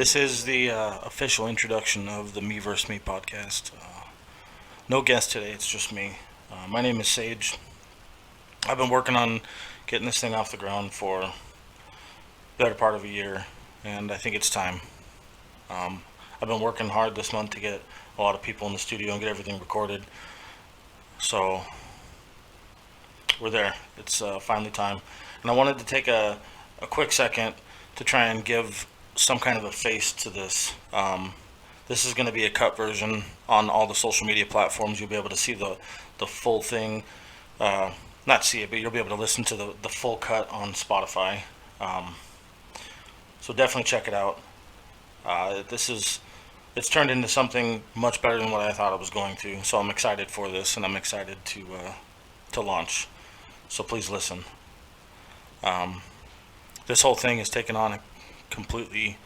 This is the official introduction of the Me vs. Me podcast. No guest today, it's just me. My name is Sage. I've been working on getting this thing off the ground for the better part of a year, and I think it's time. Um, I've been working hard this month to get a lot of people in the studio and get everything recorded. So we're there. It's finally time. And I wanted to take a quick second to try and give some kind of a face to this. This is going to be a cut version on all the social media platforms. You'll be able to see the full thing. Not see it, but you'll be able to listen to the full cut on Spotify. Um, so definitely check it out. It's turned into something much better than what I thought it was going to. So I'm excited for this, and I'm excited to launch. So please listen. Um, this whole thing has taken on a completely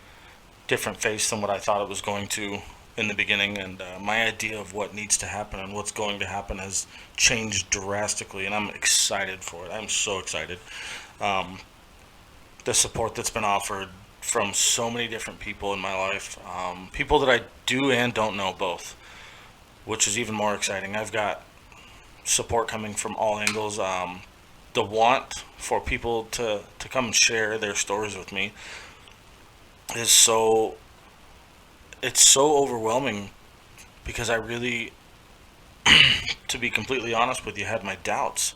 different face than what I thought it was going to in the beginning, and my idea of what needs to happen and what's going to happen has changed drastically, and I'm excited for it. I'm so excited. Um, the support that's been offered from so many different people in my life, people that I do and don't know both, which is even more exciting. I've got support coming from all angles. The want for people to come and share their stories with me is it's so overwhelming because I really, to be completely honest with you, had my doubts.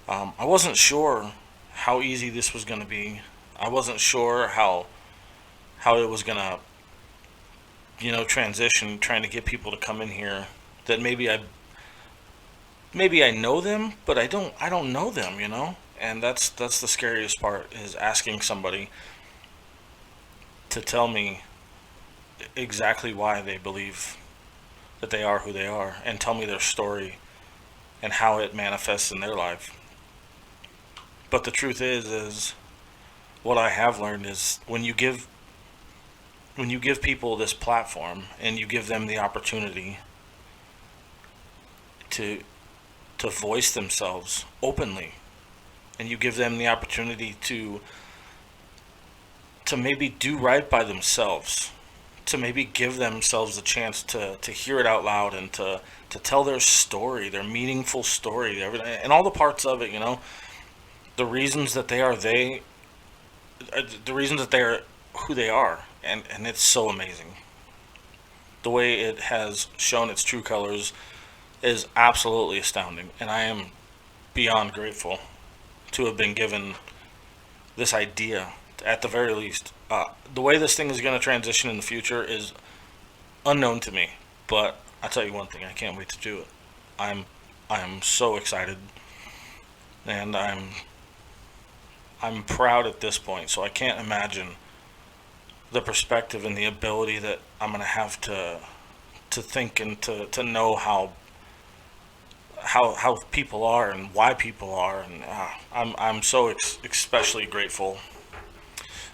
I wasn't sure how easy this was going to be. I wasn't sure how it was going to transition, trying to get people to come in here that maybe I know them, but I don't know them, and that's the scariest part, is asking somebody to tell me exactly why they believe that they are who they are, and tell me their story and how it manifests in their life. But the truth is what I have learned is when you give people this platform and you give them the opportunity to voice themselves openly, and you give them the opportunity to maybe do right by themselves, to maybe give themselves a chance to hear it out loud, and to tell their story, their meaningful story, and all the parts of it, the reasons that the reasons that they are who they are, and it's so amazing. The way it has shown its true colors is absolutely astounding, and I am beyond grateful to have been given this idea, at the very least. The way this thing is going to transition in the future is unknown to me, but I'll tell you one thing: I can't wait to do it. I'm I'm so excited, and I'm proud at this point. So I can't imagine the perspective and the ability that I'm going to have to think and to know how people are and why people are, and I'm so especially grateful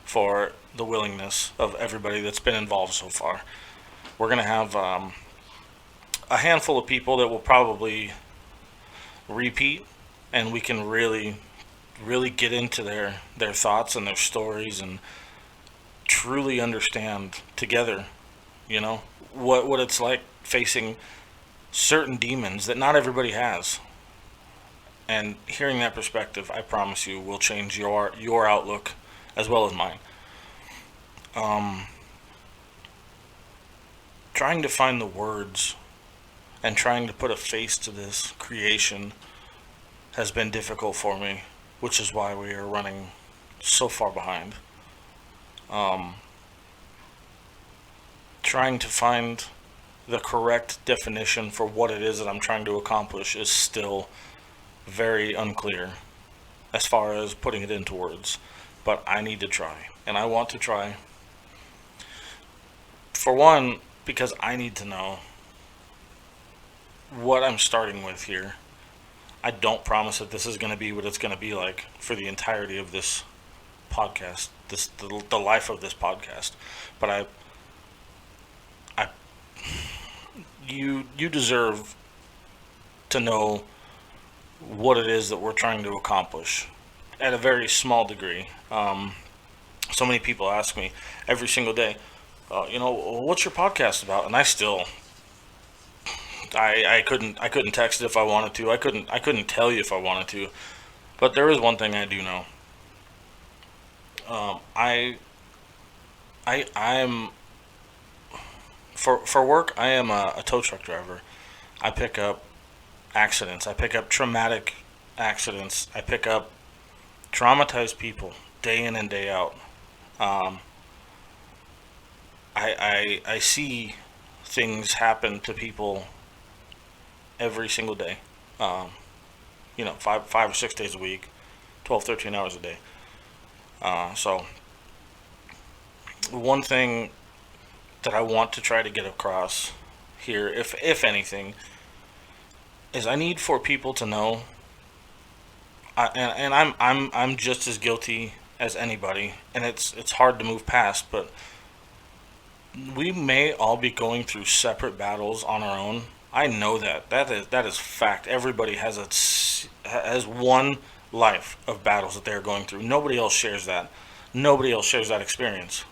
for the willingness of everybody that's been involved so far. We're gonna have a handful of people that will probably repeat, and we can really get into their thoughts and their stories, and truly understand together, what it's like facing certain demons that not everybody has. And hearing that perspective, I promise you, will change your outlook as well as mine. Um, Trying to find the words and trying to put a face to this creation has been difficult for me, which is why we are running so far behind. Um, Trying to find the correct definition for what it is that I'm trying to accomplish is still very unclear as far as putting it into words. But I need to try, and I want to try. For one, because I need to know what I'm starting with here. I don't promise that this is going to be what it's going to be like for the entirety of this podcast, the life of this podcast. But I you deserve to know what it is that we're trying to accomplish at a very small degree. So many people ask me every single day, what's your podcast about? And I couldn't text it if I wanted to. I couldn't tell you if I wanted to. But there is one thing I do know. I I'm for work. I am a tow truck driver. I pick up accidents. I pick up traumatic accidents. I pick up traumatized people day in and day out. Um, I see things happen to people every single day. Um, 5 or 6 days a week, 12, 13 hours a day. So one thing that I want to try to get across here, if anything, is I need for people to know, and I'm just as guilty as anybody, and it's hard to move past, but we may all be going through separate battles on our own. I know that is fact. Everybody has one life of battles that they're going through. Nobody else shares that. Nobody else shares that experience.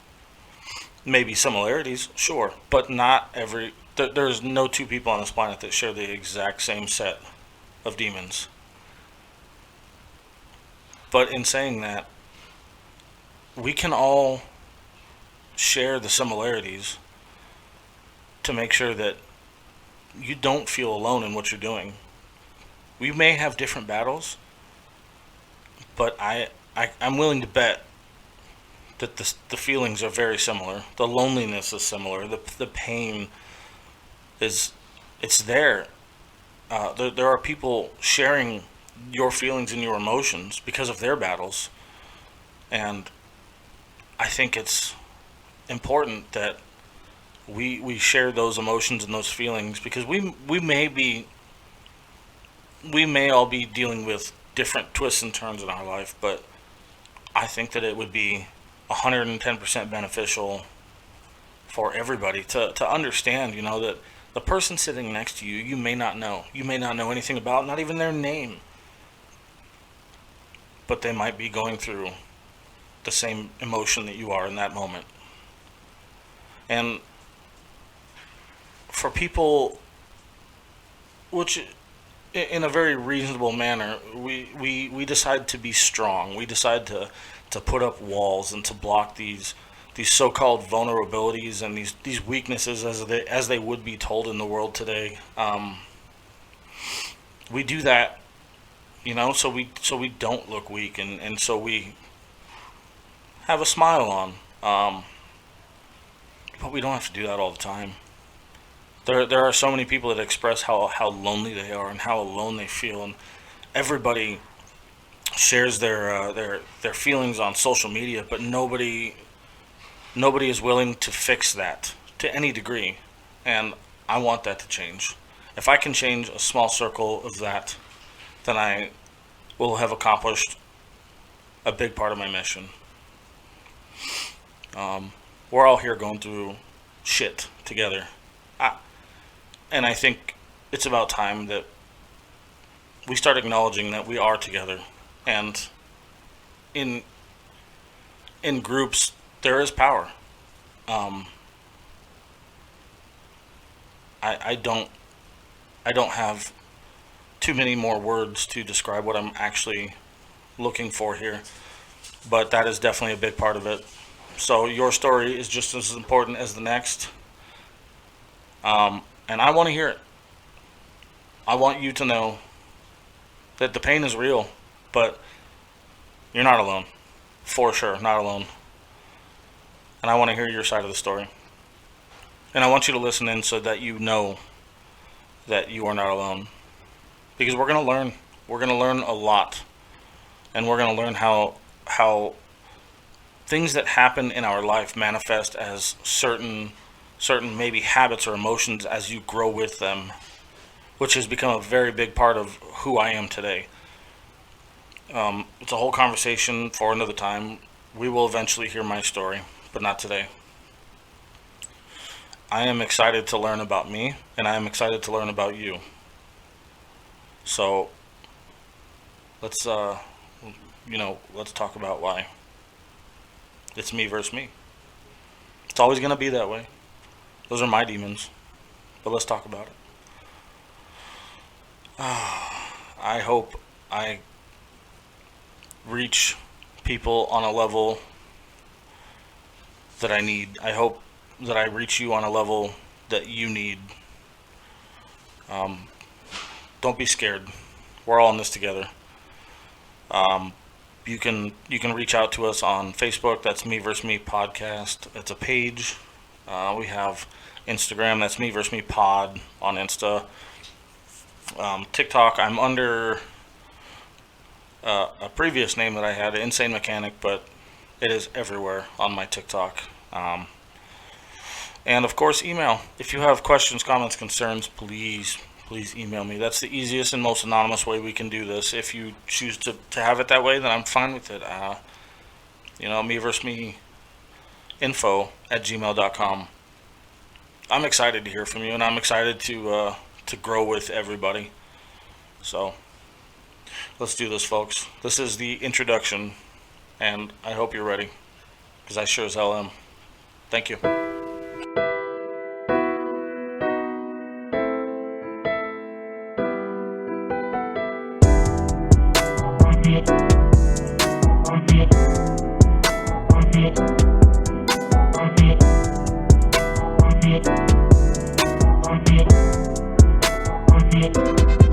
Maybe similarities, sure, but not every. There's no two people on this planet that share the exact same set of demons. But in saying that, we can all share the similarities to make sure that you don't feel alone in what you're doing. We may have different battles, but I'm willing to bet that the feelings are very similar. The loneliness is similar. The pain is it's there. There are people sharing your feelings and your emotions because of their battles, and I think it's important that we share those emotions and those feelings because we may all be dealing with different twists and turns in our life, but I think that it would be 110% beneficial for everybody to understand, that the person sitting next to you, you may not know. You may not know anything about, not even their name, but they might be going through the same emotion that you are in that moment. And for people, which in a very reasonable manner, we decide to be strong. We decide to put up walls and to block these so-called vulnerabilities and these weaknesses as they would be told in the world today. We do that, so we don't look weak, and so we have a smile on. But we don't have to do that all the time. There are so many people that express how lonely they are and how alone they feel, and everybody shares their feelings on social media, but nobody is willing to fix that to any degree, and I want that to change. If I can change a small circle of that, then I will have accomplished a big part of my mission. We're all here going through shit together, I, and I think it's about time that we start acknowledging that we are together, and in in groups there is power. Um, I don't have too many more words to describe what I'm actually looking for here, but that is definitely a big part of it. So your story is just as important as the next, and I want to hear it. I want you to know that the pain is real, but you're not alone, for sure, not alone. And I want to hear your side of the story, and I want you to listen in so that you know that you are not alone, because we're gonna learn. We're gonna learn a lot, and we're gonna learn how things that happen in our life manifest as certain maybe habits or emotions as you grow with them, which has become a very big part of who I am today. It's a whole conversation for another time. We will eventually hear my story, but not today. I am excited to learn about me, and I am excited to learn about you. So let's let's talk about why it's me versus me. It's always going to be that way. Those are my demons. But let's talk about it. I hope I reach people on a level that I need. I hope that I reach you on a level that you need. Don't be scared. We're all in this together. You can reach out to us on Facebook. That's Me vs Me Podcast. It's a page. We have Instagram. That's Me vs Me Pod on Insta. TikTok. I'm under a previous name that I had, Insane Mechanic, but it is everywhere on my TikTok. And of course, email. If you have questions, comments, concerns, please email me. That's the easiest and most anonymous way we can do this. If you choose to have it that way, then I'm fine with it. Me versus me info@gmail.com. I'm excited to hear from you, and I'm excited to grow with everybody. So let's do this, folks. This is the introduction, and I hope you're ready, because I sure as hell am. Thank you. Thank you.